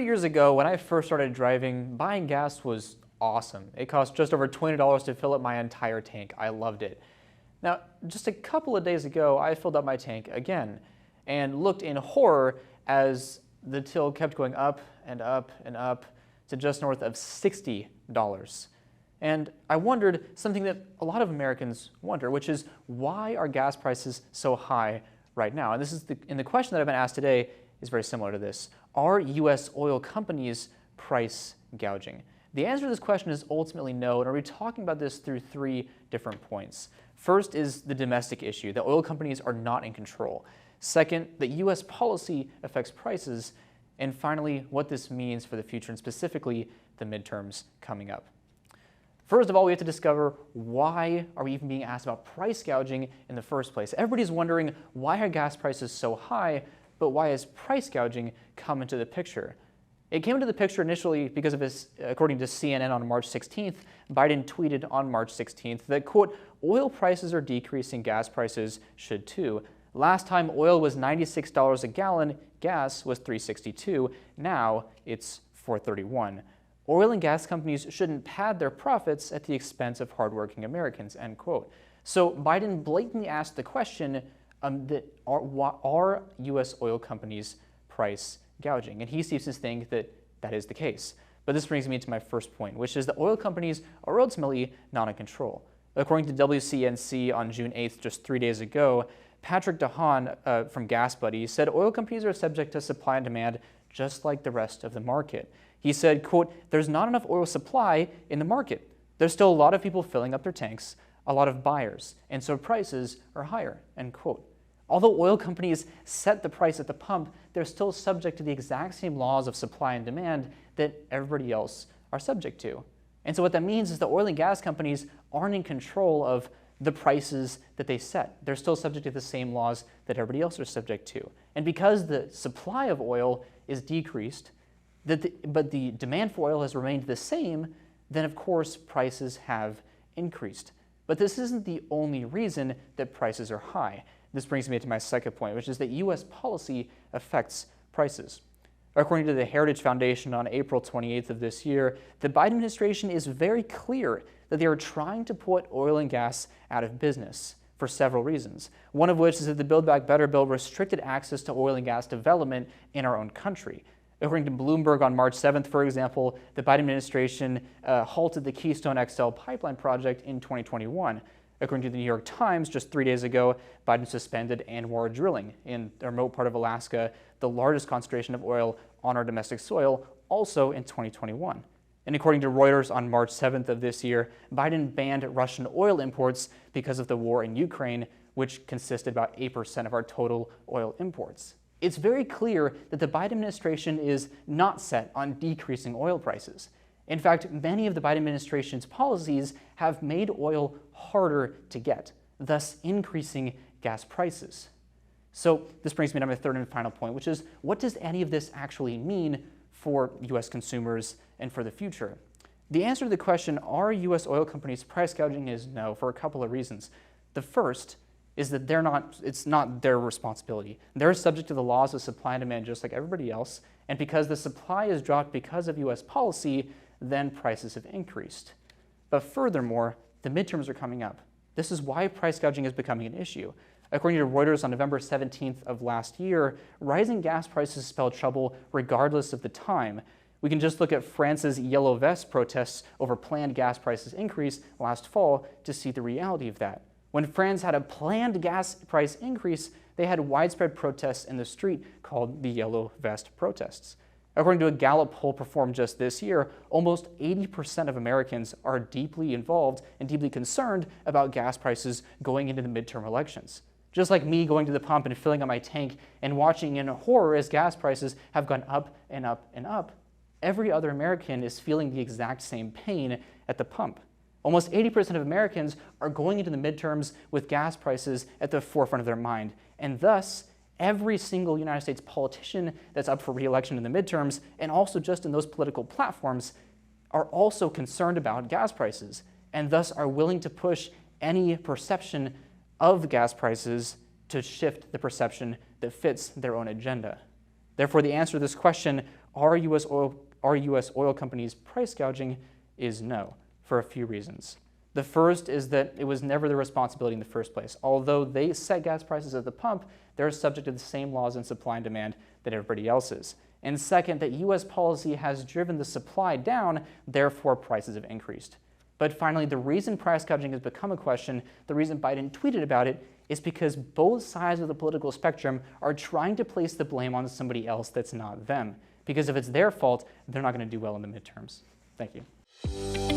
years ago, when I first started driving, buying gas was awesome. It cost just over $20 to fill up my entire tank. I loved it. Now, just a couple of days ago, I filled up my tank again and looked in horror as the till kept going up and up and up to just north of $60. And I wondered something that a lot of Americans wonder, which is why are gas prices so high right now? And this is the question that I've been asked today is very similar to this. Are U.S. oil companies price gouging? The answer to this question is ultimately no, and we'll be talking about this through three different points. First is the domestic issue, that oil companies are not in control. Second, that U.S. policy affects prices. And finally, what this means for the future, and specifically the midterms coming up. First of all, we have to discover why are we even being asked about price gouging in the first place. Everybody's wondering why are gas prices so high, but why has price gouging come into the picture? It came into the picture initially because of his, according to CNN on March 16th, Biden tweeted on March 16th that, quote, oil prices are decreasing, gas prices should too. Last time oil was $96 a gallon, gas was $3.62, now it's $4.31. Oil and gas companies shouldn't pad their profits at the expense of hardworking Americans, end quote. So Biden blatantly asked the question that are U.S. oil companies price gouging? And he seems to think that that is the case. But this brings me to my first point, which is that oil companies are ultimately not in control. According to WCNC on June 8th, just 3 days ago, Patrick DeHaan from Gas Buddy said oil companies are subject to supply and demand just like the rest of the market. He said, quote, there's not enough oil supply in the market. There's still a lot of people filling up their tanks, a lot of buyers, and so prices are higher, end quote. Although oil companies set the price at the pump, they're still subject to the exact same laws of supply and demand that everybody else are subject to. And so what that means is the oil and gas companies aren't in control of the prices that they set. They're still subject to the same laws that everybody else are subject to. And because the supply of oil is decreased, but the demand for oil has remained the same, then of course prices have increased. But this isn't the only reason that prices are high. This brings me to my second point, which is that U.S. policy affects prices. According to the Heritage Foundation on April 28th of this year, the Biden administration is very clear that they are trying to put oil and gas out of business for several reasons. One of which is that the Build Back Better bill restricted access to oil and gas development in our own country. According to Bloomberg on March 7th, for example, the Biden administration halted the Keystone XL pipeline project in 2021. According to the New York Times, just 3 days ago, Biden suspended ANWR drilling in the remote part of Alaska, the largest concentration of oil on our domestic soil, also in 2021. And according to Reuters on March 7th of this year, Biden banned Russian oil imports because of the war in Ukraine, which consisted about 8% of our total oil imports. It's very clear that the Biden administration is not set on decreasing oil prices. In fact, many of the Biden administration's policies have made oil harder to get, thus increasing gas prices. So this brings me to my third and final point, which is what does any of this actually mean for U.S. consumers and for the future? The answer to the question, are U.S. oil companies price gouging, is no, for a couple of reasons. The first is that it's not their responsibility. They're subject to the laws of supply and demand just like everybody else, and because the supply is dropped because of U.S. policy, then prices have increased. But furthermore, the midterms are coming up. This is why price gouging is becoming an issue. According to Reuters on November 17th of last year, rising gas prices spell trouble regardless of the time. We can just look at France's Yellow Vest protests over planned gas prices increase last fall to see the reality of that. When France had a planned gas price increase, they had widespread protests in the street called the Yellow Vest protests. According to a Gallup poll performed just this year, almost 80% of Americans are deeply involved and deeply concerned about gas prices going into the midterm elections. Just like me going to the pump and filling up my tank and watching in horror as gas prices have gone up and up and up, every other American is feeling the exact same pain at the pump. Almost 80% of Americans are going into the midterms with gas prices at the forefront of their mind, and thus every single United States politician that's up for re-election in the midterms, and also just in those political platforms, are also concerned about gas prices, and thus are willing to push any perception of gas prices to shift the perception that fits their own agenda. Therefore, the answer to this question, Are U.S. oil companies price gouging? Is no, for a few reasons. The first is that it was never their responsibility in the first place. Although they set gas prices at the pump, they're subject to the same laws in supply and demand that everybody else is. And second, that U.S. policy has driven the supply down, therefore prices have increased. But finally, the reason price gouging has become a question, the reason Biden tweeted about it, is because both sides of the political spectrum are trying to place the blame on somebody else that's not them. Because if it's their fault, they're not going to do well in the midterms. Thank you.